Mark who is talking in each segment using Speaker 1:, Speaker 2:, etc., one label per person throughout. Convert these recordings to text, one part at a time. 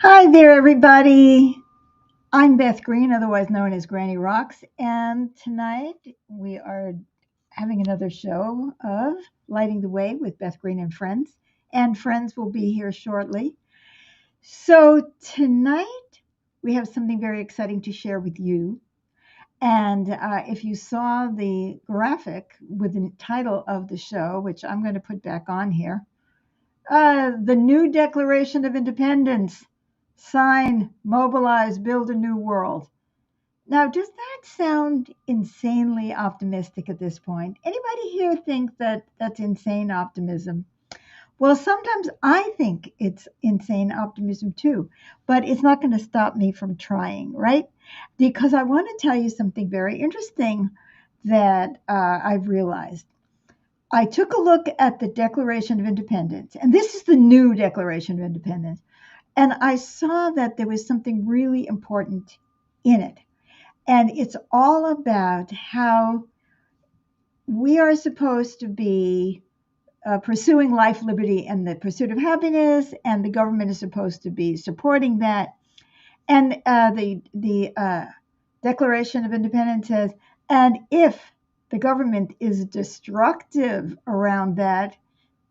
Speaker 1: Hi there, everybody. I'm Beth Green, otherwise known as Granny Rocks, and tonight we are having another show of Lighting the Way with Beth Green and Friends, and friends will be here shortly. So, tonight we have something very exciting to share with you. And if you saw the graphic with the title of the show, which I'm going to put back on here, the new Declaration of Independence. Sign, mobilize, build a new world. Now, does that sound insanely optimistic at this point? Anybody here think that that's insane optimism? Well, sometimes I think it's insane optimism too, but it's not going to stop me from trying, right? Because I want to tell you something very interesting that I've realized. I took a look at the Declaration of Independence, and this is the new Declaration of Independence, and I saw that there was something really important in it. And it's all about how we are supposed to be pursuing life, liberty, and the pursuit of happiness, and the government is supposed to be supporting that. And the Declaration of Independence says, and if the government is destructive around that,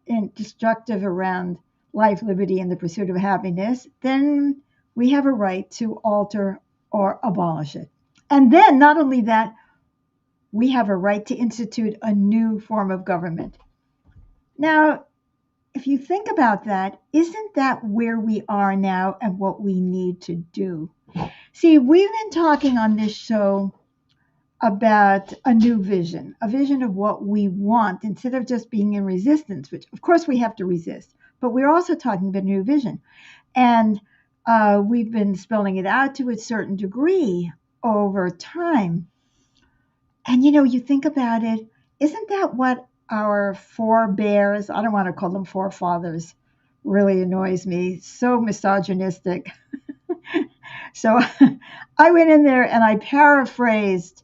Speaker 1: and destructive around life, liberty, and the pursuit of happiness, then we have a right to alter or abolish it. And then, not only that, we have a right to institute a new form of government. Now, if you think about that, isn't that where we are now and what we need to do? See, we've been talking on this show about a new vision, a vision of what we want instead of just being in resistance, which of course we have to resist, but we're also talking about a new vision. And we've been spelling it out to a certain degree over time. And you think about it, isn't that what our forebears, I don't want to call them forefathers, really annoys me, so misogynistic. So I went in there and I paraphrased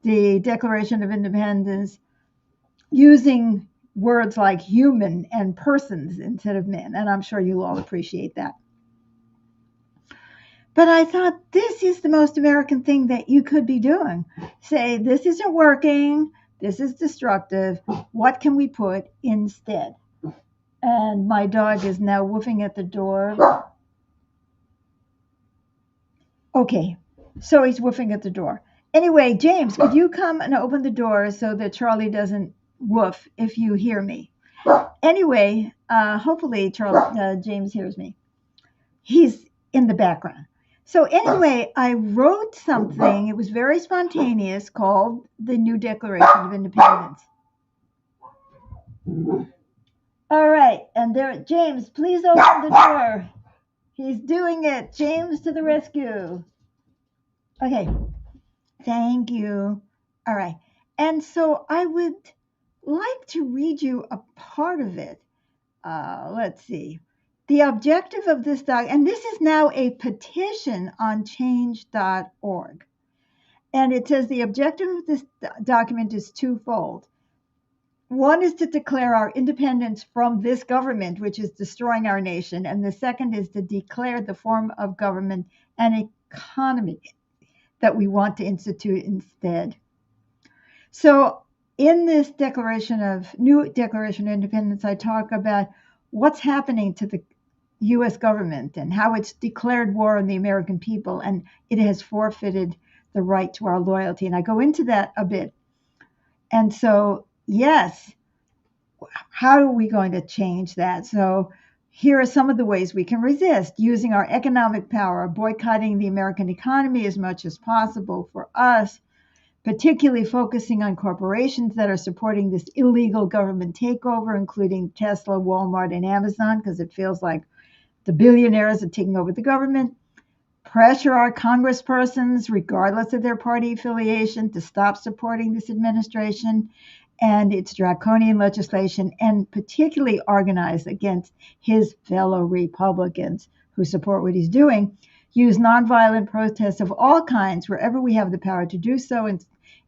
Speaker 1: the Declaration of Independence using words like human and persons instead of men. And I'm sure you'll all appreciate that. But I thought this is the most American thing that you could be doing. Say, this isn't working, this is destructive. What can we put instead? And my dog is now woofing at the door. Okay, so he's woofing at the door. Anyway, James, could you come and open the door so that Charlie doesn't woof if you hear me? Anyway, hopefully James hears me. He's in the background. So anyway, I wrote something. It was very spontaneous, called the New Declaration of Independence. All right, and there, James, please open the door. He's doing it. James to the rescue. Okay, thank you. All right, and so I would like to read you a part of it. Let's see. The objective of this and this is now a petition on change.org. And it says the objective of this document is twofold. One is to declare our independence from this government, which is destroying our nation. And the second is to declare the form of government and economy that we want to institute instead. So in this new Declaration of Independence, I talk about what's happening to the U.S. government and how it's declared war on the American people, and it has forfeited the right to our loyalty. And I go into that a bit. And so, yes, how are we going to change that? So here are some of the ways we can resist: using our economic power, boycotting the American economy as much as possible for us, particularly focusing on corporations that are supporting this illegal government takeover, including Tesla, Walmart, and Amazon, because it feels like the billionaires are taking over the government. Pressure our congresspersons, regardless of their party affiliation, to stop supporting this administration and its draconian legislation, and particularly organize against his fellow Republicans who support what he's doing. Use nonviolent protests of all kinds wherever we have the power to do so,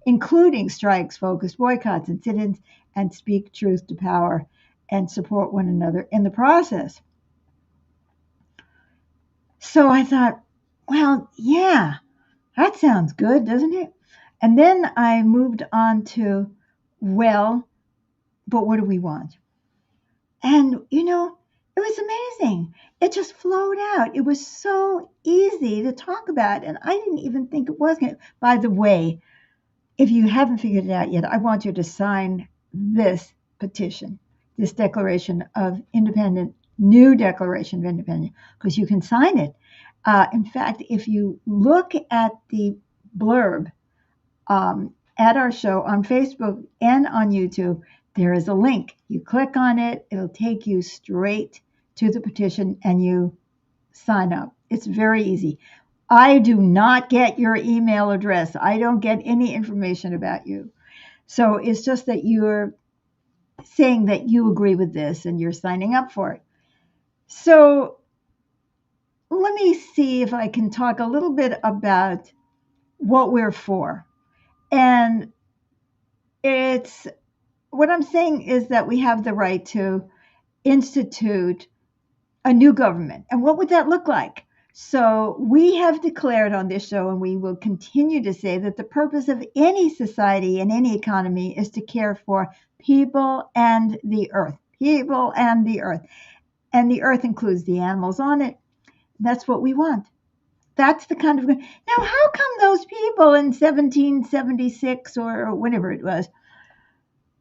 Speaker 1: including strikes, focused boycotts, and sit-ins, and speak truth to power and support one another in the process. So I thought, well, yeah, that sounds good, doesn't it? And then I moved on to, well, but what do we want? And, it was amazing. It just flowed out. It was so easy to talk about. And I didn't even think it was going to. By the way, if you haven't figured it out yet, I want you to sign this petition, this Declaration of Independence, new Declaration of Independence, because you can sign it. In fact, if you look at the blurb at our show on Facebook and on YouTube, there is a link. You click on it, it'll take you straight to the petition and you sign up. It's very easy. I do not get your email address. I don't get any information about you. So it's just that you're saying that you agree with this and you're signing up for it. So let me see if I can talk a little bit about what we're for. And it's what I'm saying is that we have the right to institute a new government. And what would that look like? So we have declared on this show, and we will continue to say, that the purpose of any society and any economy is to care for people and the earth. People and the earth. And the earth includes the animals on it. That's what we want. That's the kind of. Now, how come those people in 1776 or whenever it was,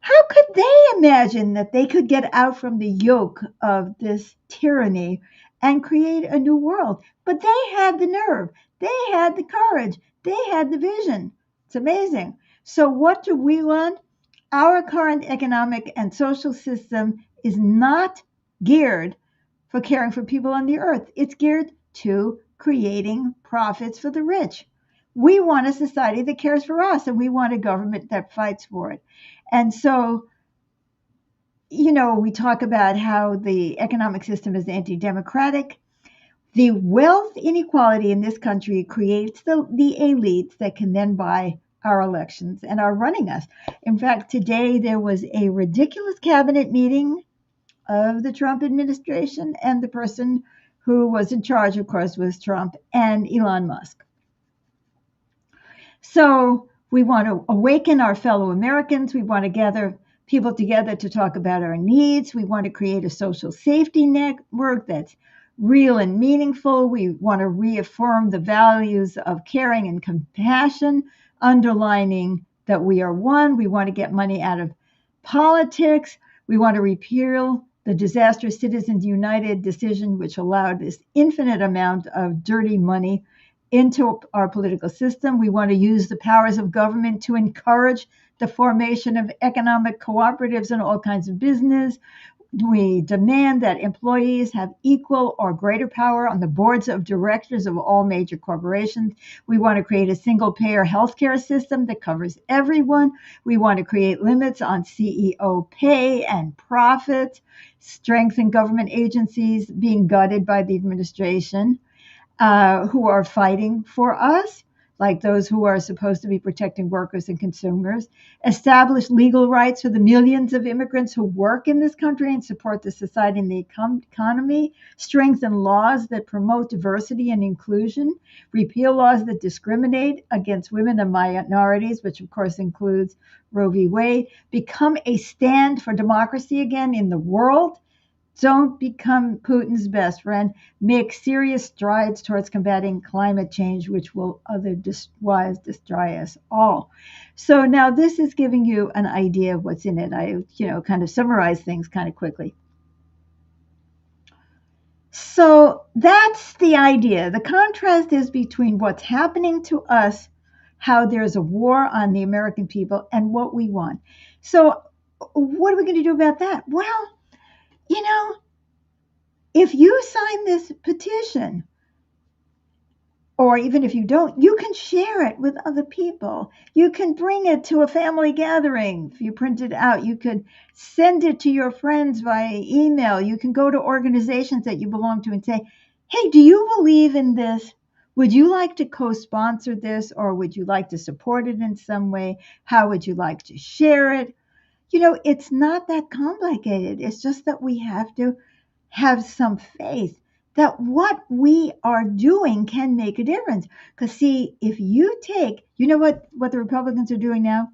Speaker 1: how could they imagine that they could get out from the yoke of this tyranny and create a new world? But they had the nerve, they had the courage, they had the vision. It's amazing. So, what do we want? Our current economic and social system is not geared for caring for people on the earth, it's geared to creating profits for the rich. We want a society that cares for us, and we want a government that fights for it. And so, we talk about how the economic system is anti democratic. The wealth inequality in this country creates the elites that can then buy our elections and are running us. In fact, today there was a ridiculous cabinet meeting of the Trump administration, and the person who was in charge, of course, was Trump and Elon Musk. So we want to awaken our fellow Americans. We want to gather people together to talk about our needs. We want to create a social safety network that's real and meaningful. We want to reaffirm the values of caring and compassion, underlining that we are one. We want to get money out of politics. We want to repeal the disastrous Citizens United decision, which allowed this infinite amount of dirty money into our political system. We want to use the powers of government to encourage the formation of economic cooperatives and all kinds of business. We demand that employees have equal or greater power on the boards of directors of all major corporations. We want to create a single payer healthcare system that covers everyone. We want to create limits on CEO pay and profits, strengthen government agencies being gutted by the administration, who are fighting for us, like those who are supposed to be protecting workers and consumers, establish legal rights for the millions of immigrants who work in this country and support the society and the economy, strengthen laws that promote diversity and inclusion, repeal laws that discriminate against women and minorities, which of course includes Roe v. Wade, become a stand for democracy again in the world. Don't become Putin's best friend. Make serious strides towards combating climate change, which will otherwise destroy us all. So now this is giving you an idea of what's in it. I, kind of summarize things kind of quickly. So that's the idea. The contrast is between what's happening to us, how there's a war on the American people, and what we want. So what are we going to do about that? Well, if you sign this petition, or even if you don't, you can share it with other people. You can bring it to a family gathering. If you print it out, you could send it to your friends via email. You can go to organizations that you belong to and say, hey, do you believe in this? Would you like to co-sponsor this, or would you like to support it in some way? How would you like to share it? It's not that complicated. It's just that we have to have some faith that what we are doing can make a difference. Because, see, if you take, you know what the Republicans are doing now?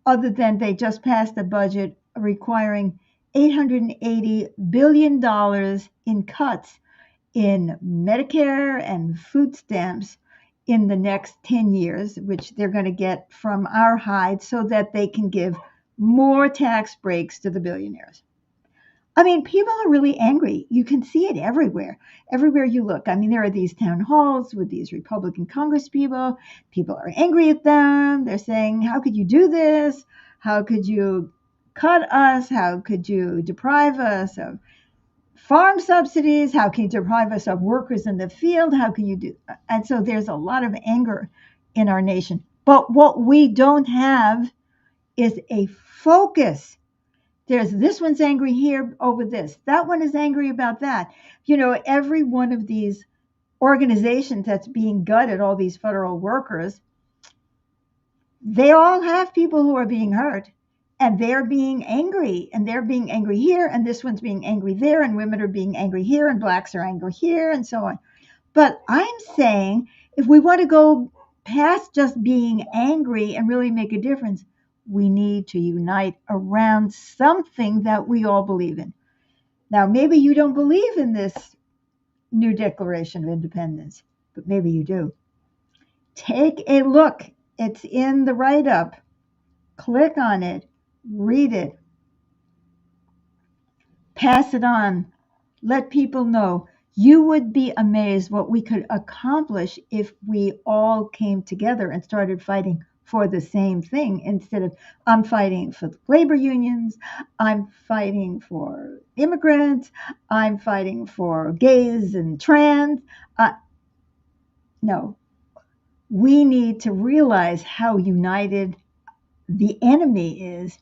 Speaker 1: Other than they just passed a budget requiring $880 billion in cuts in Medicare and food stamps in the next 10 years, which they're going to get from our hide so that they can give more tax breaks to the billionaires. I mean, people are really angry. You can see it everywhere, everywhere you look. I mean, there are these town halls with these Republican Congress people. People are angry at them. They're saying, how could you do this? How could you cut us? How could you deprive us of farm subsidies? How can you deprive us of workers in the field? How can you do? And so there's a lot of anger in our nation. But what we don't have is a focus. There's this one's angry here over this. That one is angry about that. You know, every one of these organizations that's being gutted, all these federal workers, they all have people who are being hurt and they're being angry and they're being angry here and this one's being angry there and women are being angry here and blacks are angry here and so on. But I'm saying if we want to go past just being angry and really make a difference, we need to unite around something that we all believe in. Now, maybe you don't believe in this new Declaration of Independence, but maybe you do. Take a look. It's in the write up. Click on it, read it, pass it on, let people know. You would be amazed what we could accomplish if we all came together and started fighting for the same thing instead of I'm fighting for the labor unions, I'm fighting for immigrants, I'm fighting for gays and trans. No, we need to realize how united the enemy is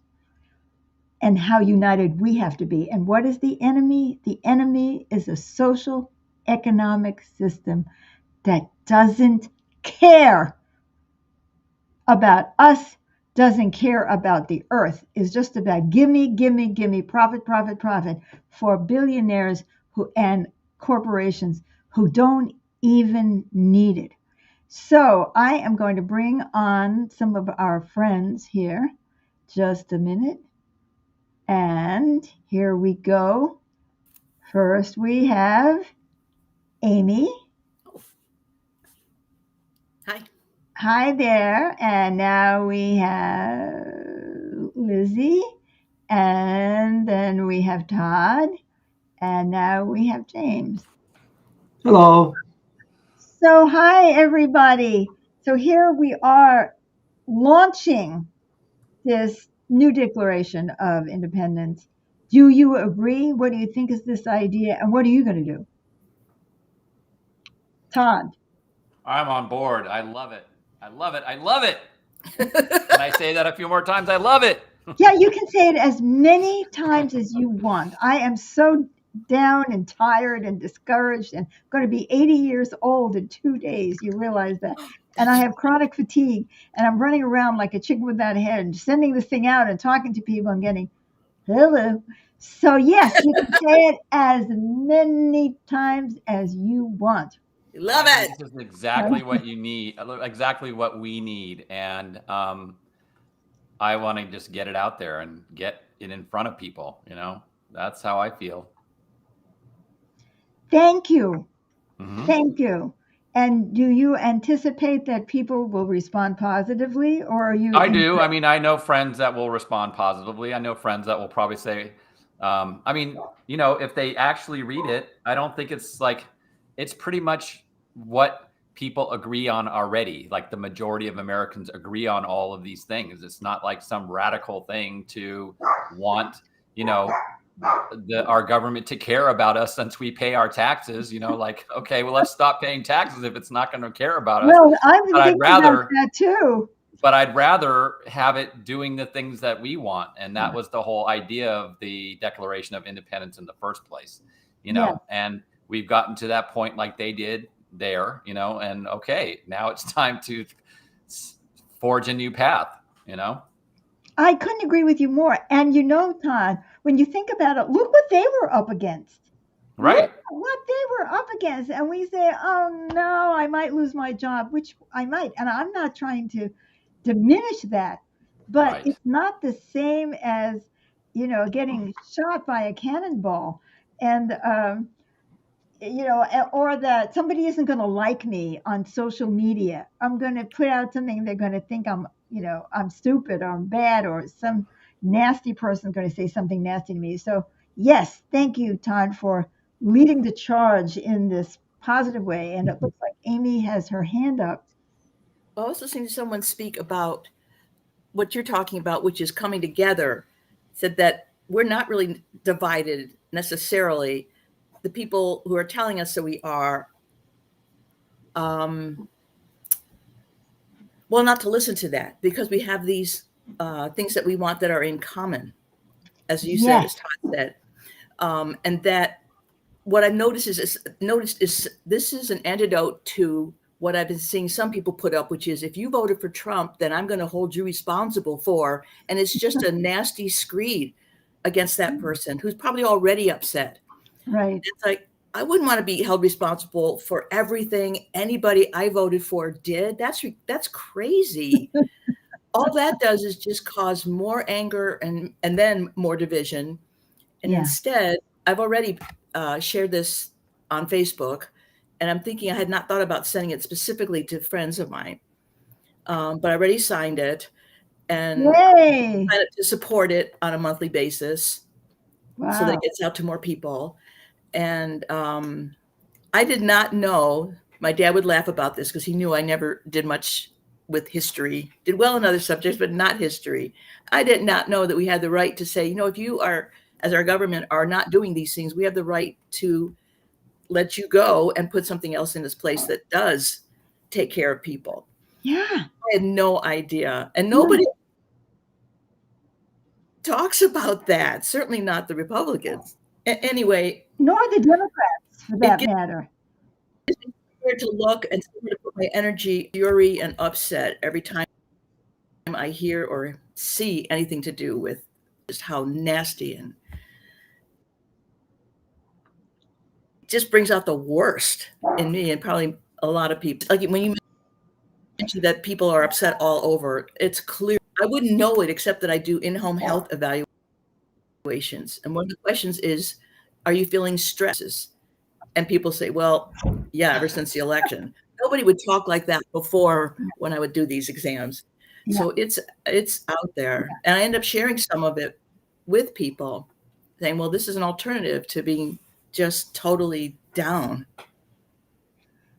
Speaker 1: and how united we have to be. And what is the enemy? The enemy is a social economic system that doesn't care about us, doesn't care about the earth, is just about gimme, gimme, gimme, profit, profit, profit for billionaires who and corporations who don't even need it. So I am going to bring on some of our friends here. Just a minute. And here we go. First, we have Amy.
Speaker 2: Hi.
Speaker 1: Hi there. And now we have Lizzie. And then we have Todd. And now we have James.
Speaker 3: Hello.
Speaker 1: So, hi, everybody. So, here we are launching this new Declaration of Independence. Do you agree? What do you think is this idea? And what are you going to do? Todd.
Speaker 4: I'm on board. I love it. I love it. I love it. Can I say that a few more times? I love it.
Speaker 1: Yeah, you can say it as many times as you want. I am so down and tired and discouraged and going to be 80 years old in 2 days. You realize that. And I have chronic fatigue and I'm running around like a chicken without a head and sending this thing out and talking to people and getting hello. So, yes, you can say it as many times as you want.
Speaker 2: Love
Speaker 4: I
Speaker 2: it.
Speaker 4: think this is exactly what you need, exactly what we need. And I want to just get it out there and get it in front of people. That's how I feel.
Speaker 1: Thank you.
Speaker 4: Mm-hmm.
Speaker 1: Thank you. And do you anticipate that people will respond positively, or are you?
Speaker 4: I do. I mean, I know friends that will respond positively. I know friends that will probably say, if they actually read it, I don't think it's pretty much what people agree on already. Like the majority of Americans agree on all of these things. It's not like some radical thing to want, our government to care about us since we pay our taxes. Okay, well, let's stop paying taxes if it's not going to care about us.
Speaker 1: Well, I've been
Speaker 4: But
Speaker 1: thinking about that too.
Speaker 4: But I'd rather have it doing the things that we want. And that was the whole idea of the Declaration of Independence in the first place, and we've gotten to that point like they did there, and okay, now it's time to forge a new path,
Speaker 1: I couldn't agree with you more. And Todd, when you think about it, look what they were up against.
Speaker 4: Right.
Speaker 1: what they were up against. And we say, oh no, I might lose my job, which I might. And I'm not trying to diminish that, but
Speaker 4: Right.
Speaker 1: it's not the same as, getting shot by a cannonball. And, or that somebody isn't going to like me on social media. I'm going to put out something, they're going to think I'm stupid or I'm bad, or some nasty person is going to say something nasty to me. So, yes, thank you, Todd, for leading the charge in this positive way. And it looks like Amy has her hand up.
Speaker 2: I was listening to someone speak about what you're talking about, which is coming together, said that we're not really divided necessarily. The people who are telling us that we are, well, not to listen to that because we have these things that we want that are in common, as you said,
Speaker 1: Yes,
Speaker 2: as Todd said, and that what I've noticed is this is an antidote to what I've been seeing some people put up, which is if you voted for Trump, then I'm going to hold you responsible for, and it's just a nasty screed against that person who's probably already upset.
Speaker 1: right.
Speaker 2: It's like I wouldn't want to be held responsible for everything anybody I voted for did. That's crazy. All that does is just cause more anger and then more division. And
Speaker 1: Yeah.
Speaker 2: instead, I've already shared this on Facebook, and I'm thinking I had not thought about sending it specifically to friends of mine, but I already signed it and
Speaker 1: Yay.
Speaker 2: signed up to support it on a monthly basis so that
Speaker 1: Wow.
Speaker 2: it gets out to more people. And I did not know, my dad would laugh about this because he knew I never did much with history, did well in other subjects, but not history. I did not know that we had the right to say, if you are, as our government, are not doing these things, we have the right to let you go and put something else in this place that does take care of people.
Speaker 1: Yeah.
Speaker 2: I had no idea. And
Speaker 1: No,
Speaker 2: nobody talks about that, certainly not the Republicans. Anyway,
Speaker 1: nor the Democrats, for
Speaker 2: it
Speaker 1: that
Speaker 2: gets
Speaker 1: matter.
Speaker 2: weird to look and somewhere to put my energy, fury, and upset every time I hear or see anything to do with just how nasty and just brings out the worst in me and probably a lot of people. Like when you mentioned that people are upset all over, it's clear. I wouldn't know it except that I do in-home health evaluations. And one of the questions is, are you feeling stresses? And people say, well, yeah, ever since the election. Nobody would talk like that before when I would do these exams.
Speaker 1: Yeah.
Speaker 2: So it's out there. And I end up sharing some of it with people saying, well, this is an alternative to being just totally down.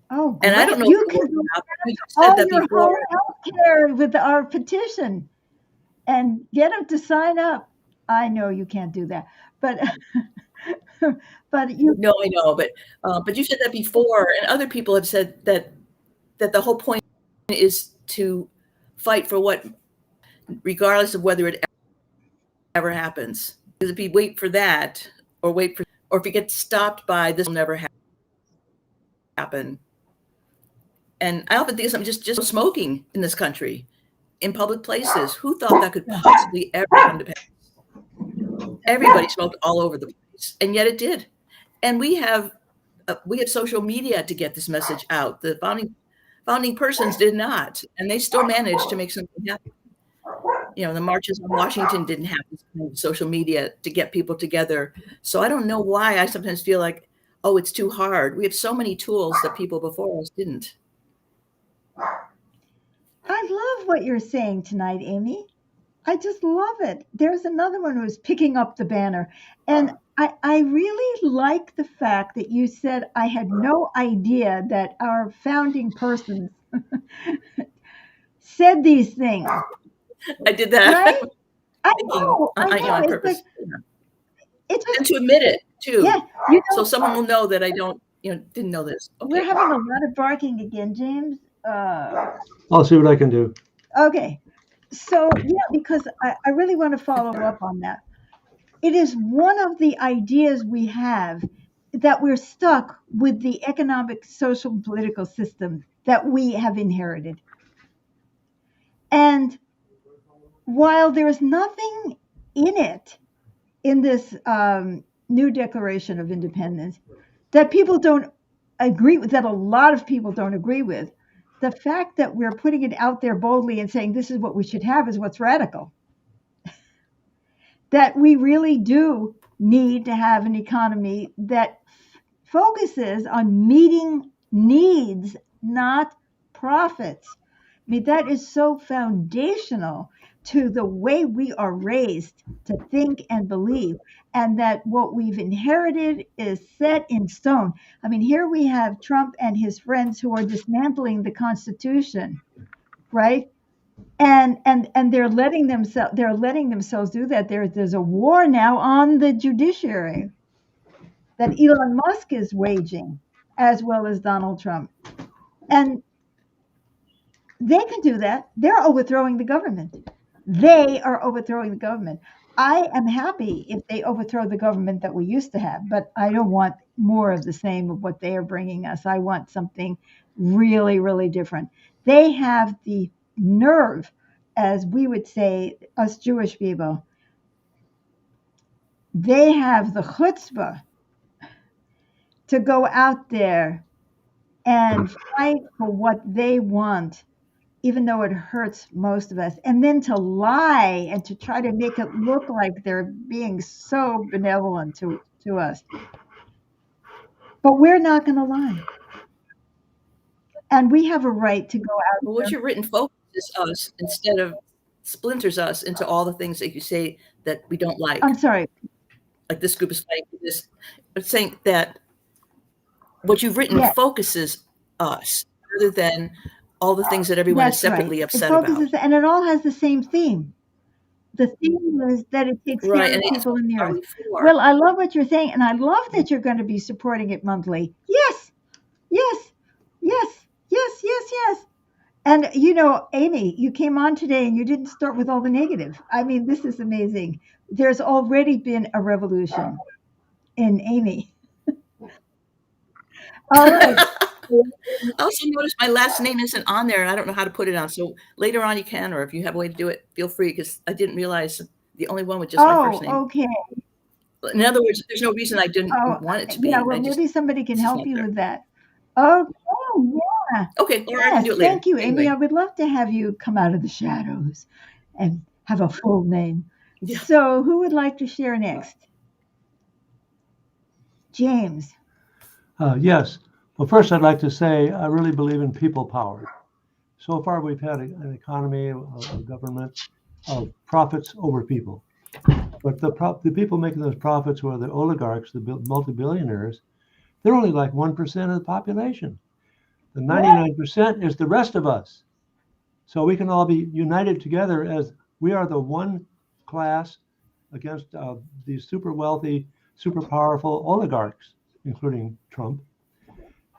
Speaker 1: Oh,
Speaker 2: And I
Speaker 1: great.
Speaker 2: don't know
Speaker 1: You
Speaker 2: if it
Speaker 1: can
Speaker 2: worked
Speaker 1: do
Speaker 2: or not. You
Speaker 1: all
Speaker 2: said that
Speaker 1: your
Speaker 2: before.
Speaker 1: home health care with our petition and get them to sign up. I know you can't do that, but but you
Speaker 2: No, I know, but you said that before, and other people have said that the whole point is to fight for what, regardless of whether it ever happens. Because if you wait for that, or if you get stopped by this, will never happen. And I often think of something just smoking in this country, in public places. Who thought that could possibly ever come to pass? Everybody smoked all over the place, and yet it did. And we have social media to get this message out. The founding persons did not, and they still managed to make something happen. The marches in Washington didn't have this kind of social media to get people together. So I don't know why I sometimes feel like, oh, it's too hard. We have so many tools that people before us didn't.
Speaker 1: I love what you're saying tonight, Amy. I just love it. There's another one who's picking up the banner. And I really like the fact that you said I had no idea that our founding persons said these things,
Speaker 2: I did that.
Speaker 1: right? I
Speaker 2: Thinking,
Speaker 1: know, I know.
Speaker 2: on
Speaker 1: It's
Speaker 2: purpose.
Speaker 1: like, it
Speaker 2: And
Speaker 1: just,
Speaker 2: to admit it too.
Speaker 1: yeah,
Speaker 2: So someone will know that I don't, didn't know this.
Speaker 1: we're
Speaker 2: Okay.
Speaker 1: having a lot of barking again, James.
Speaker 3: I'll see what I can do.
Speaker 1: Okay. So, yeah, because I really want to follow up on that. It is one of the ideas we have that we're stuck with the economic, social, and political system that we have inherited. And while there's nothing in it, in this new Declaration of Independence that people don't agree with, that a lot of people don't agree with, the fact that we're putting it out there boldly and saying this is what we should have is what's radical. That we really do need to have an economy that focuses on meeting needs, not profits. I mean, that is so foundational to the way we are raised to think and believe, and that what we've inherited is set in stone. I mean, here we have Trump and his friends who are dismantling the Constitution, right? And they're letting themselves do that. There's a war now on the judiciary that Elon Musk is waging, as well as Donald Trump. And they can do that. They're overthrowing the government. They are overthrowing the government. I am happy if they overthrow the government that we used to have, but I don't want more of the same of what they are bringing us. I want something really, really different. They have the nerve, as we would say, us Jewish people, they have the chutzpah to go out there and fight for what they want, even though it hurts most of us, and then to lie and to try to make it look like they're being so benevolent to us. But we're not going to lie. And we have a right to go out
Speaker 2: Well, what
Speaker 1: there.
Speaker 2: you've written focuses us instead of splinters us into all the things that you say that we don't like.
Speaker 1: I'm sorry.
Speaker 2: Like this group is fighting for this. But saying that what you've written
Speaker 1: Yes,
Speaker 2: focuses us rather than all the things that everyone is
Speaker 1: that's right.
Speaker 2: separately
Speaker 1: It
Speaker 2: upset about.
Speaker 1: focuses, and it all has the same theme. The theme is that it takes
Speaker 2: Right.
Speaker 1: care
Speaker 2: And
Speaker 1: of
Speaker 2: that's
Speaker 1: people
Speaker 2: what
Speaker 1: in the
Speaker 2: are
Speaker 1: earth.
Speaker 2: we for?
Speaker 1: Well, I love what you're saying, and I love that you're going to be supporting it monthly. Yes, yes, yes, yes, yes, yes. And you know, Amy, you came on today and you didn't start with all the negative. I mean, this is amazing. There's already been a revolution in Amy. All right.
Speaker 2: I also noticed my last name isn't on there, and I don't know how to put it on. So later on, you can, or if you have a way to do it, feel free, because I didn't realize the only one with just my first
Speaker 1: Oh,
Speaker 2: name.
Speaker 1: okay.
Speaker 2: In other words, there's no reason I didn't
Speaker 1: Oh,
Speaker 2: want it to
Speaker 1: yeah.
Speaker 2: be.
Speaker 1: Well,
Speaker 2: I just
Speaker 1: maybe somebody can
Speaker 2: it's just
Speaker 1: help
Speaker 2: not
Speaker 1: you
Speaker 2: there.
Speaker 1: with that. Okay. Yeah.
Speaker 2: Okay, or I can
Speaker 1: Yes.
Speaker 2: do it later.
Speaker 1: Thank you, Amy.
Speaker 2: Anyway,
Speaker 1: I would love to have you come out of the shadows and have a full name.
Speaker 2: yeah.
Speaker 1: So, who would like to share next? James.
Speaker 3: Yes. Well, first, I'd like to say I really believe in people power. So far, we've had an economy, a government of profits over people. But the people making those profits, who are the oligarchs, the multi-billionaires, they're only like 1% of the population. The 99% is the rest of us. So we can all be united together as we are the one class against these super wealthy, super powerful oligarchs, including Trump.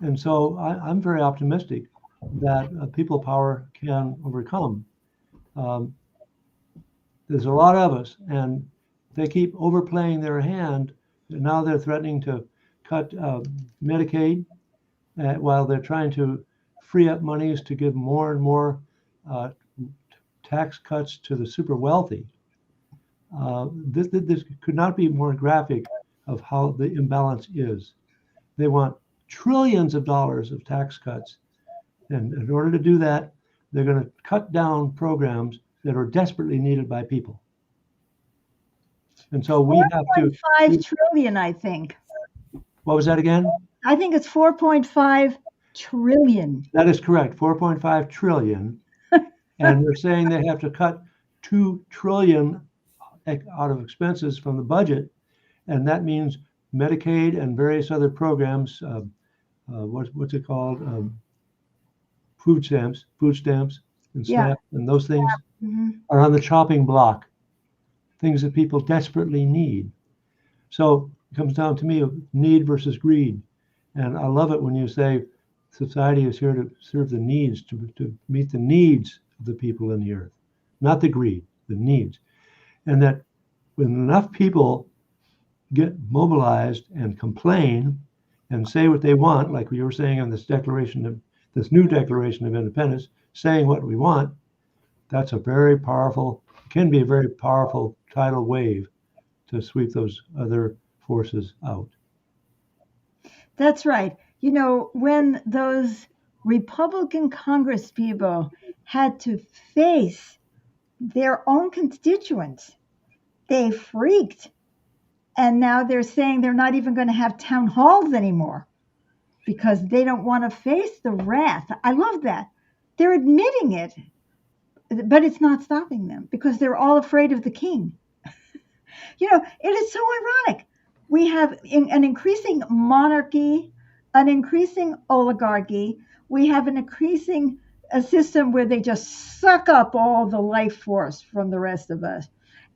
Speaker 3: And so I'm very optimistic that people power can overcome. There's a lot of us, and they keep overplaying their hand. Now they're threatening to cut Medicaid while they're trying to free up monies to give more and more tax cuts to the super wealthy. This could not be more graphic of how the imbalance is. They want trillions of dollars of tax cuts. And in order to do that, they're going to cut down programs that are desperately needed by people. And so we have to.
Speaker 1: 4.5 trillion, I think.
Speaker 3: What was that again?
Speaker 1: I think it's 4.5 trillion.
Speaker 3: That is correct, 4.5 trillion. And they're saying they have to cut 2 trillion out of expenses from the budget. And that means Medicaid and various other programs, what's it called? Food stamps and SNAP, and those things are on the chopping block, things that people desperately need. So it comes down to me of need versus greed. And I love it when you say society is here to serve the needs, to meet the needs of the people in the earth, not the greed, the needs. And that when enough people get mobilized and complain and say what they want, like we were saying on this new Declaration of Independence, saying what we want, that's a very powerful, can be a very powerful tidal wave to sweep those other forces out.
Speaker 1: That's right. When those Republican Congress people had to face their own constituents, they freaked. And now they're saying they're not even going to have town halls anymore because they don't want to face the wrath. I love that. They're admitting it, but it's not stopping them because they're all afraid of the king. It is so ironic. We have an increasing monarchy, an increasing oligarchy. We have an increasing a system where they just suck up all the life force from the rest of us.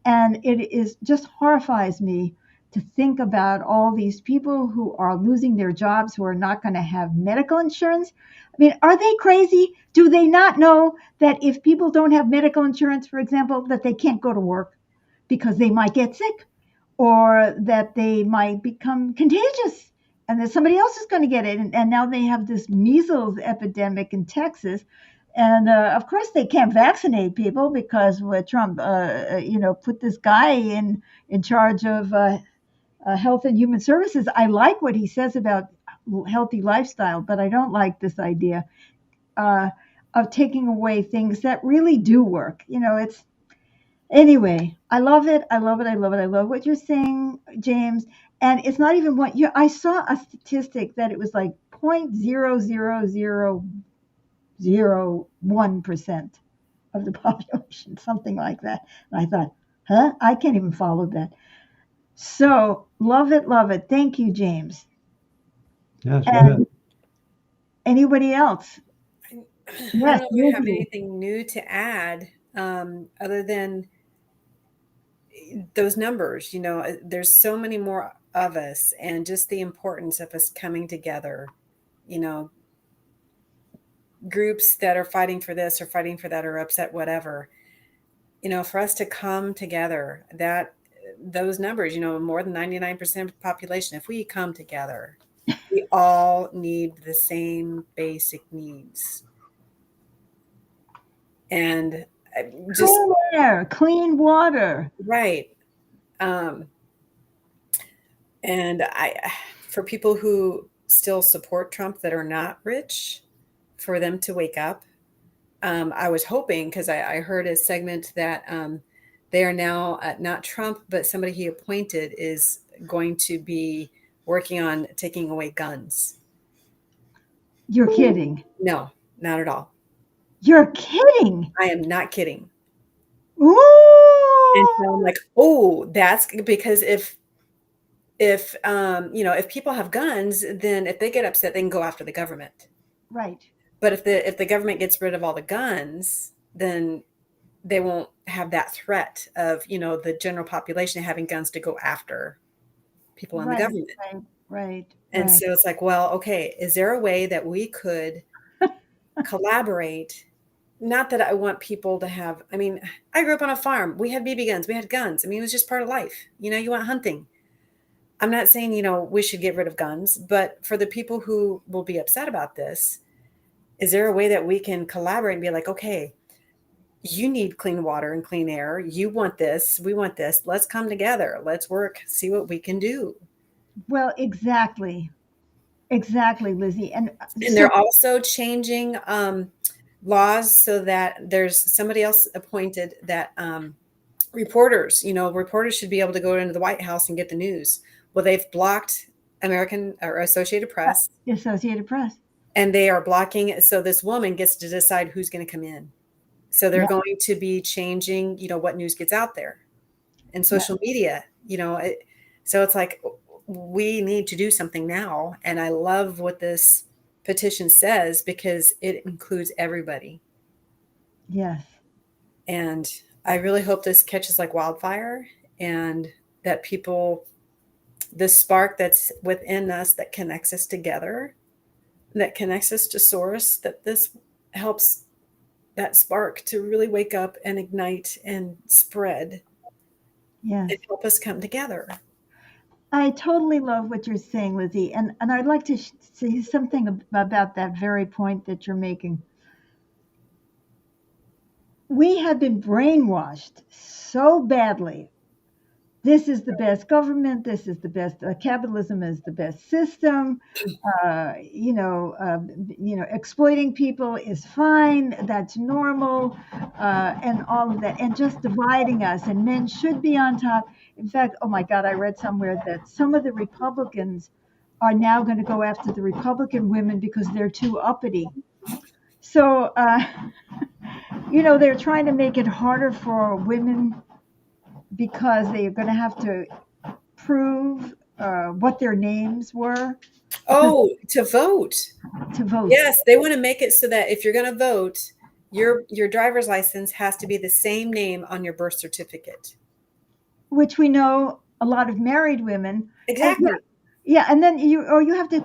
Speaker 1: And it is just horrifies me to think about all these people who are losing their jobs, who are not going to have medical insurance. I mean, are they crazy? Do they not know that if people don't have medical insurance, for example, that they can't go to work because they might get sick or that they might become contagious and that somebody else is going to get it? And now they have this measles epidemic in Texas. And of course, they can't vaccinate people because Trump, put this guy in charge of health and human services. I like what he says about healthy lifestyle, but I don't like this idea uh, of taking away things that really do work. It's anyway. I love it. I love it. I love it. I love what you're saying, James. And it's not even what you. I saw a statistic that it was like 0.00001% of the population, something like that. And I thought, huh? I can't even follow that. So love it, love it. Thank you, James.
Speaker 3: Yes,
Speaker 1: And anybody else?
Speaker 5: I
Speaker 1: Yes,
Speaker 5: don't know if I have
Speaker 1: Lizzie.
Speaker 5: anything new to add other than those numbers. There's so many more of us, and just the importance of us coming together. Groups that are fighting for this or fighting for that or upset, whatever. For us to come together, that those numbers, more than 99% of the population, if we come together, we all need the same basic needs. And just
Speaker 1: Clean air, clean water.
Speaker 5: right. And for people who still support Trump that are not rich, for them to wake up. I was hoping, because I heard a segment that they are now not Trump, but somebody he appointed is going to be working on taking away guns.
Speaker 1: You're kidding.
Speaker 5: No, not at all.
Speaker 1: You're kidding.
Speaker 5: I am not kidding.
Speaker 1: Ooh.
Speaker 5: And so I'm like, oh, that's because if people have guns, then if they get upset, they can go after the government.
Speaker 1: Right.
Speaker 5: But if the government gets rid of all the guns, then they won't have that threat of, the general population having guns to go after people in the government.
Speaker 1: Right.
Speaker 5: And so it's like, well, okay, is there a way that we could collaborate? Not that I want people to have, I grew up on a farm. We had BB guns. We had guns. It was just part of life. You went hunting. I'm not saying, we should get rid of guns, but for the people who will be upset about this, is there a way that we can collaborate and be like, okay, you need clean water and clean air. You want this. We want this. Let's come together. Let's work, see what we can do.
Speaker 1: Well, exactly. Exactly, Lizzie. And
Speaker 5: they're also changing laws so that there's somebody else appointed that reporters should be able to go into the White House and get the news. Well, they've blocked American or Associated Press. And they are blocking. So this woman gets to decide who's going to come in. So they're going to be changing, what news gets out there and social media, so it's like, we need to do something now. And I love what this petition says because it includes everybody.
Speaker 1: Yes.
Speaker 5: And I really hope this catches like wildfire and that people, this spark that's within us that connects us together, that connects us to source, that this helps that spark to really wake up and ignite and spread.
Speaker 1: Yes.
Speaker 5: And help us come together.
Speaker 1: I totally love what you're saying, Lizzie. And I'd like to say something about that very point that you're making. We have been brainwashed so badly this is the best government, this is the best capitalism is the best system, exploiting people is fine, that's normal, and all of that, and just dividing us, and men should be on top. In fact, oh my God, I read somewhere that some of the Republicans are now going to go after the Republican women because they're too uppity. So, they're trying to make it harder for women because they are going to have to prove what their names were
Speaker 5: Oh, to vote.
Speaker 1: to vote.
Speaker 5: Yes, they want to make it so that if you're going to vote, your driver's license has to be the same name on your birth certificate.
Speaker 1: Which we know a lot of married women.
Speaker 5: Exactly.
Speaker 1: And then you have to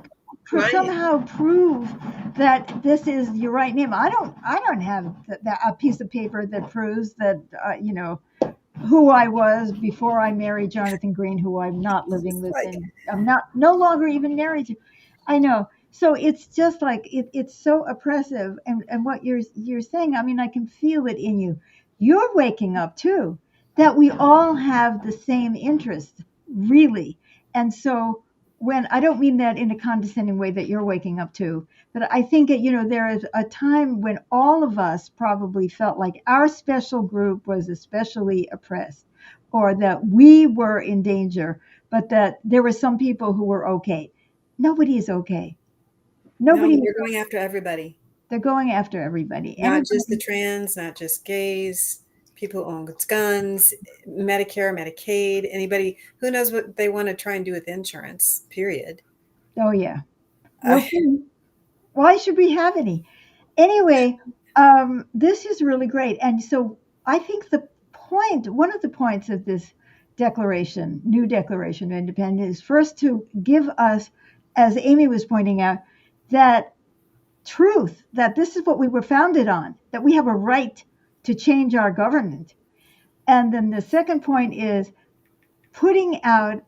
Speaker 5: Right.
Speaker 1: somehow prove that this is your right name. I don't have a piece of paper that proves that who I was before I married Jonathan Green, who I'm not living with,
Speaker 5: Like,
Speaker 1: and I'm no longer even married to. I know. So it's just like it's so oppressive, and what you're saying. I mean, I can feel it in you. You're waking up too, that we all have the same interests, really. And so when I don't mean that in a condescending way that you're waking up to, but I think that, there is a time when all of us probably felt like our special group was especially oppressed, or that we were in danger, but that there were some people who were okay. Nobody is okay.
Speaker 5: no,
Speaker 1: Nobody.
Speaker 5: they're going after everybody.
Speaker 1: They're going after everybody.
Speaker 5: Not just the trans, not just gays, people who own guns, Medicare, Medicaid, anybody who knows what they want to try and do with insurance, period.
Speaker 1: Oh, yeah. Why should we have any? Anyway, this is really great. And so I think one of the points of this new Declaration of Independence, is first to give us, as Amy was pointing out, that truth, that this is what we were founded on, that we have a right to change our government. And then the second point is putting out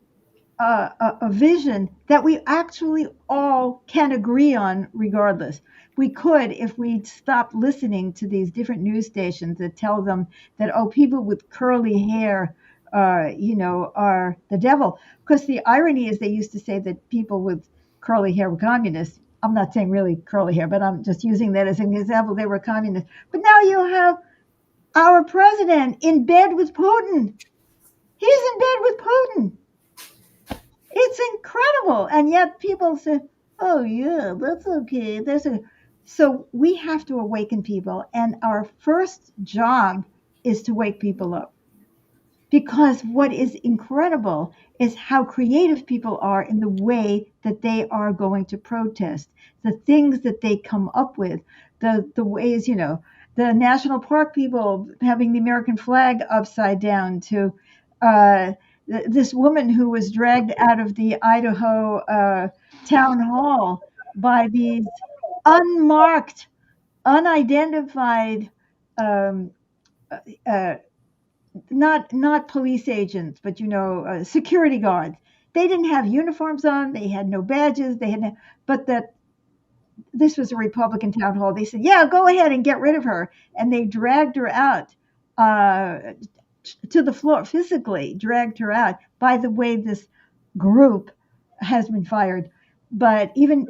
Speaker 1: a vision that we actually all can agree on regardless. We could, if we stopped listening to these different news stations that tell them that, oh, people with curly hair, are the devil. Because the irony is they used to say that people with curly hair were communists. I'm not saying really curly hair, but I'm just using that as an example. They were communists. But now you have our president in bed with Putin. He's in bed with Putin. It's incredible. And yet people say, oh, yeah, that's okay. So we have to awaken people. And our first job is to wake people up. Because what is incredible is how creative people are in the way that they are going to protest, the things that they come up with, the ways, the national park people having the American flag upside down, to this woman who was dragged out of the Idaho town hall by these unmarked, unidentified, um, uh, not police agents, but security guards. They didn't have uniforms on. They had no badges. But that this was a Republican town hall. They said, "Yeah, go ahead and get rid of her," and they dragged her out to the floor, physically dragged her out. By the way, this group has been fired. But even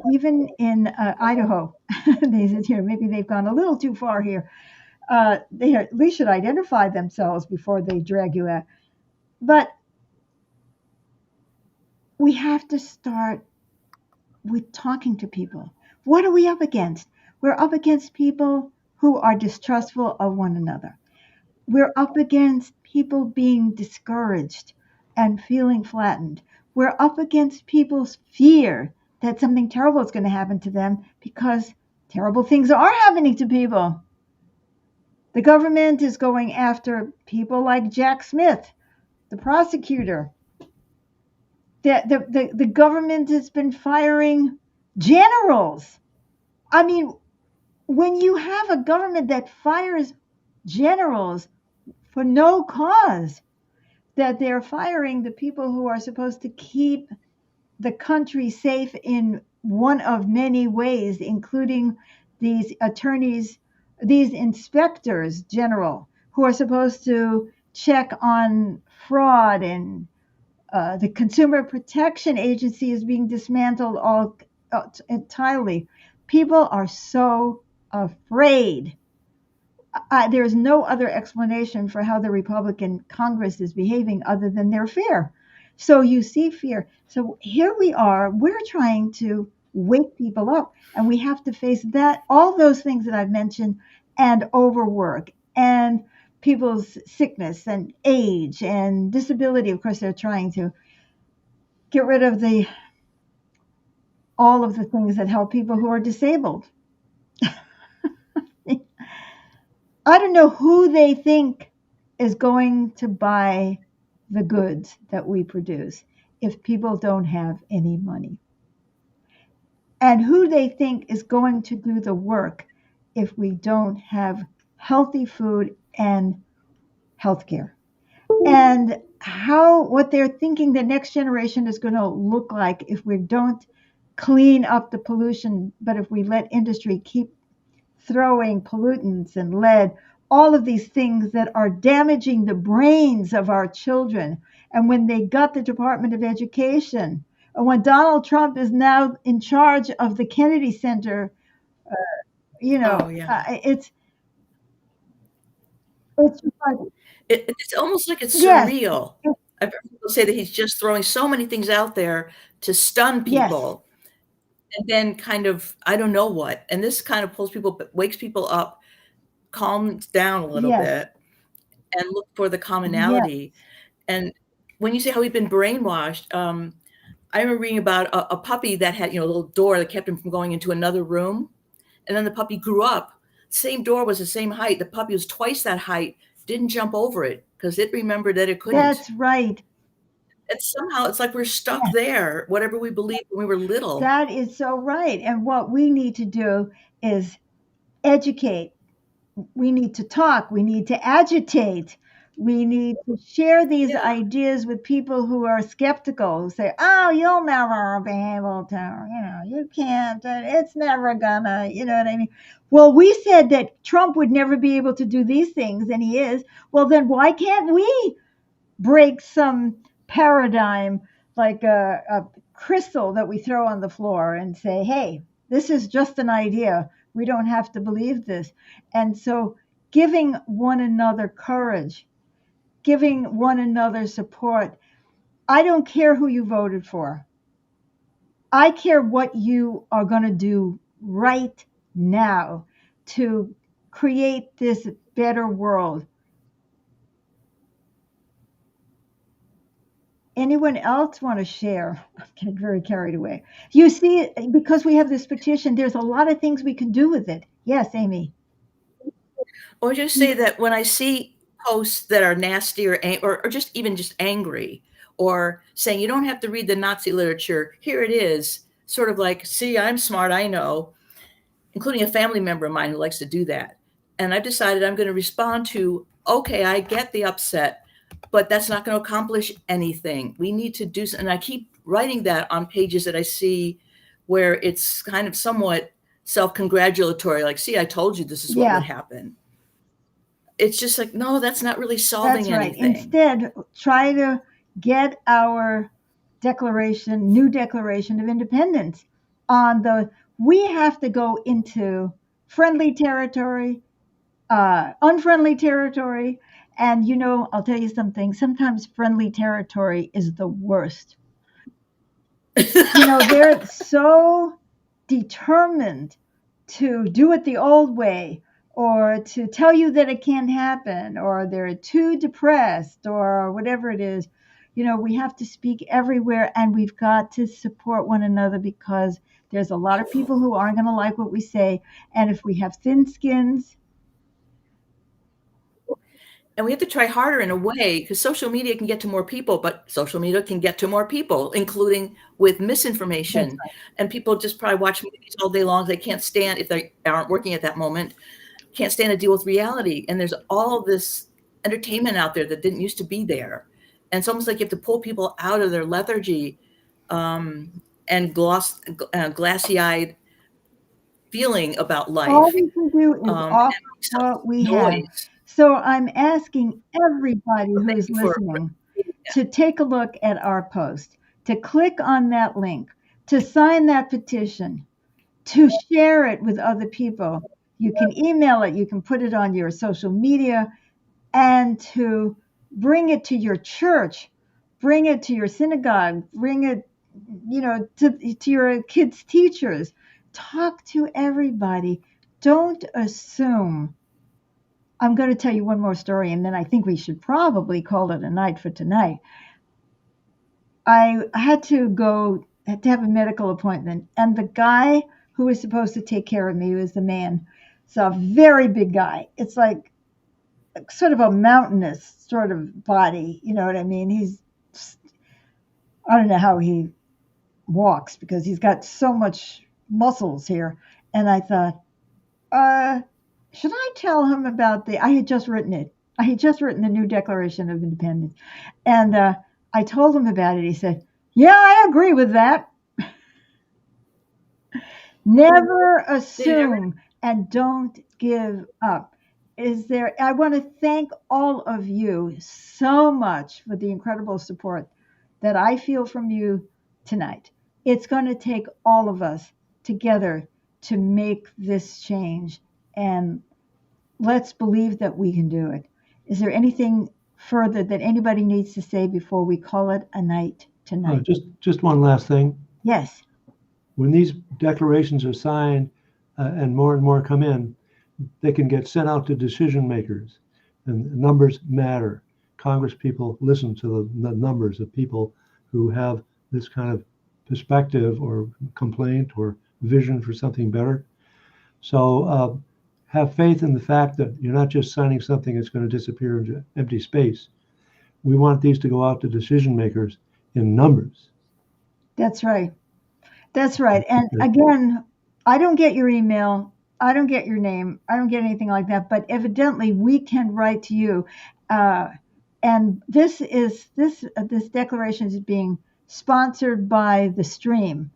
Speaker 1: in Idaho, they said, here, maybe they've gone a little too far here. They at least should identify themselves before they drag you out. But we have to start with talking to people. What are we up against? We're up against people who are distrustful of one another. We're up against people being discouraged and feeling flattened. We're up against people's fear that something terrible is going to happen to them, because terrible things are happening to people. The government is going after people like Jack Smith, the prosecutor. The government has been firing generals. I mean, when you have a government that fires generals for no cause, that they're firing the people who are supposed to keep the country safe in one of many ways, including these attorneys, these inspectors general, who are supposed to check on fraud, and the Consumer Protection Agency is being dismantled all entirely. People are so afraid. There's no other explanation for how the Republican Congress is behaving other than their fear. So you see fear. So here we are. We're trying to wake people up, and we have to face that, all those things that I've mentioned, and overwork, and people's sickness and age and disability. Of course, they're trying to get rid of the all of the things that help people who are disabled. I don't know who they think is going to buy the goods that we produce if people don't have any money, and who they think is going to do the work if we don't have healthy food and health care, and how what they're thinking the next generation is going to look like if we don't clean up the pollution, but if we let industry keep throwing pollutants and lead, all of these things that are damaging the brains of our children. And when they got the Department of Education, and when Donald Trump is now in charge of the Kennedy Center,
Speaker 2: Oh yeah.
Speaker 1: It's
Speaker 2: It's almost like it's
Speaker 1: yes,
Speaker 2: surreal. I've heard people say that he's just throwing so many things out there to stun
Speaker 1: yes,
Speaker 2: people, and then kind of I don't know what. And this kind of wakes people up, calms down a little
Speaker 1: yes,
Speaker 2: bit, and look for the
Speaker 1: yes,
Speaker 2: commonality. And when you say how we've been brainwashed, I remember reading about a puppy that had, a little door that kept him from going into another room. And then the puppy grew up. Same door was the same height. The puppy was twice that height, didn't jump over it because it remembered that it couldn't.
Speaker 1: that's right.
Speaker 2: And somehow it's like we're stuck
Speaker 1: Yes,
Speaker 2: there, whatever we believed when we were little.
Speaker 1: that is so right. And what we need to do is educate. We need to talk. We need to agitate. We need to share these
Speaker 2: Yeah.
Speaker 1: ideas with people who are skeptical, who say, oh, you'll never be able to, you can't, it's never gonna, you know what I mean? Well, we said that Trump would never be able to do these things, and he is. Well, then why can't we break some paradigm like a crystal that we throw on the floor and say, hey, this is just an idea. We don't have to believe this. And so giving one another courage, giving one another support. I don't care who you voted for. I care what you are going to do right now to create this better world. Anyone else want to share? I'm getting very carried away. You see, because we have this petition, there's a lot of things we can do with it. Yes, Amy.
Speaker 2: Or just say that when I see posts that are nasty or just even just angry, or saying you don't have to read the Nazi literature, here it is, sort of like, see, I'm smart, I know, including a family member of mine who likes to do that. And I've decided I'm going to respond to, okay, I get the upset, but that's not going to accomplish anything. We need to do, and I keep writing that on pages that I see where it's kind of somewhat self-congratulatory, like, see, I told you this is what would
Speaker 1: Yeah,
Speaker 2: happen. It's just like, no, that's not really solving
Speaker 1: that's right.
Speaker 2: anything.
Speaker 1: Instead, try to get our new Declaration of Independence on the, we have to go into friendly territory, unfriendly territory. And, I'll tell you something, sometimes friendly territory is the worst. They're so determined to do it the old way, or to tell you that it can't happen, or they're too depressed, or whatever it is. We have to speak everywhere, and we've got to support one another, because there's a lot of people who aren't going to like what we say. And if we have thin skins,
Speaker 2: And we have to try harder in a way, because social media can get to more people, but social media can get to more people, including with misinformation.
Speaker 1: right.
Speaker 2: And people just probably watch movies all day long. They can't stand, if they aren't working at that moment, can't stand to deal with reality. And there's all this entertainment out there that didn't used to be there. And it's almost like you have to pull people out of their lethargy and glassy-eyed feeling about
Speaker 1: All
Speaker 2: life.
Speaker 1: we can do is
Speaker 2: And
Speaker 1: offer
Speaker 2: make some
Speaker 1: what we have.
Speaker 2: noise.
Speaker 1: So I'm asking everybody
Speaker 2: Well, thank
Speaker 1: who's
Speaker 2: you for
Speaker 1: listening to take a look at our post, to click on that link, to sign that petition, to share it with other people. You can email it, you can put it on your social media, and to bring it to your church, bring it to your synagogue, bring it, to your kids' teachers. Talk to everybody. Don't assume. I'm going to tell you one more story, and then I think we should probably call it a night for tonight. I had to have a medical appointment, and the guy who was supposed to take care of me was the man. It's a very big guy. It's like sort of a mountainous sort of body. You know what I mean? I don't know how he walks because he's got so much muscles here. And I thought, should I tell him about I had just written it. I had just written the new Declaration of Independence. And I told him about it. He said, yeah, I agree with that. Never assume and don't give up. I want to thank all of you so much for the incredible support that I feel from you tonight. It's going to take all of us together to make this change, and let's believe that we can do it. Is there anything further that anybody needs to say before we call it a night tonight?
Speaker 3: Just one last thing.
Speaker 1: Yes.
Speaker 3: When these declarations are signed and more come in, they can get sent out to decision makers, and numbers matter. Congress people listen to the numbers of people who have this kind of perspective or complaint or vision for something better. So have faith in the fact that you're not just signing something that's going to disappear into empty space. We want these to go out to decision makers in numbers.
Speaker 1: That's right. That's right. And again, I don't get your email. I don't get your name. I don't get anything like that. But evidently, we can write to you. And this declaration is being sponsored by the Stream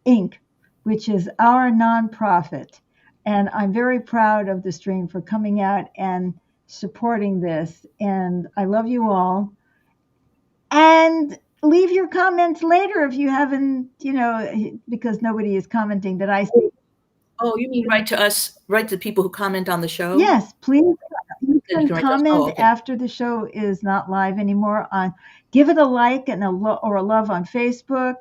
Speaker 1: Inc., which is our nonprofit. And I'm very proud of the Stream for coming out and supporting this. And I love you all. And leave your comments later if you haven't, because nobody is commenting that I see.
Speaker 2: Oh, you mean write to us, write to people who comment on the show?
Speaker 1: Yes, please. You can
Speaker 2: can write to us?
Speaker 1: comment
Speaker 2: Oh, okay.
Speaker 1: after the show is not live anymore. Give it a like and or a love on Facebook.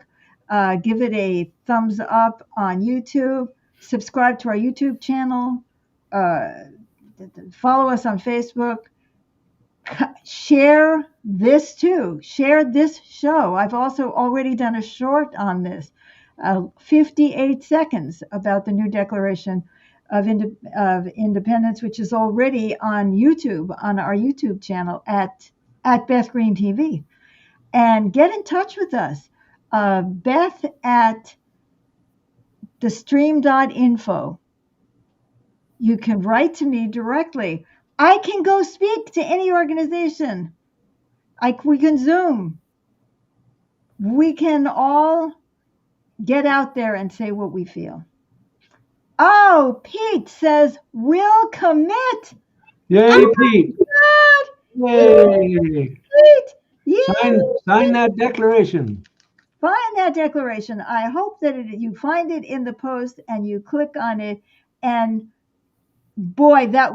Speaker 1: Give it a thumbs up on YouTube. Subscribe to our YouTube channel. Follow us on Facebook. Share this too. Share this show. I've also already done a short on this, 58 seconds about the new Declaration of Independence, which is already on YouTube, on our YouTube channel at Beth Green TV. And get in touch with us. Beth at thestream.info. You can write to me directly. I can go speak to any organization. We can Zoom. We can all get out there and say what we feel. Oh, Pete says we'll commit.
Speaker 3: Yay, Pete!
Speaker 1: God.
Speaker 3: Yay!
Speaker 1: Pete! Yay!
Speaker 3: Sign that declaration.
Speaker 1: Find that declaration. I hope that you find it in the post and you click on it. And boy, that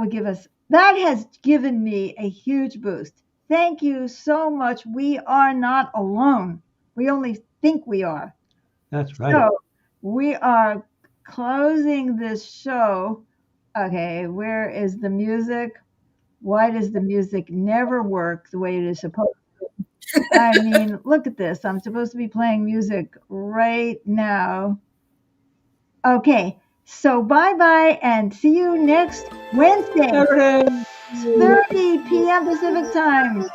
Speaker 1: has given me a huge boost. Thank you so much. We are not alone. We only think we are.
Speaker 3: That's right.
Speaker 1: So we are closing this show. Okay, where is the music? Why does the music never work the way it is supposed to? I mean, look at this. I'm supposed to be playing music right now. Okay, so bye-bye and see you next Wednesday, 30 p.m. Pacific time.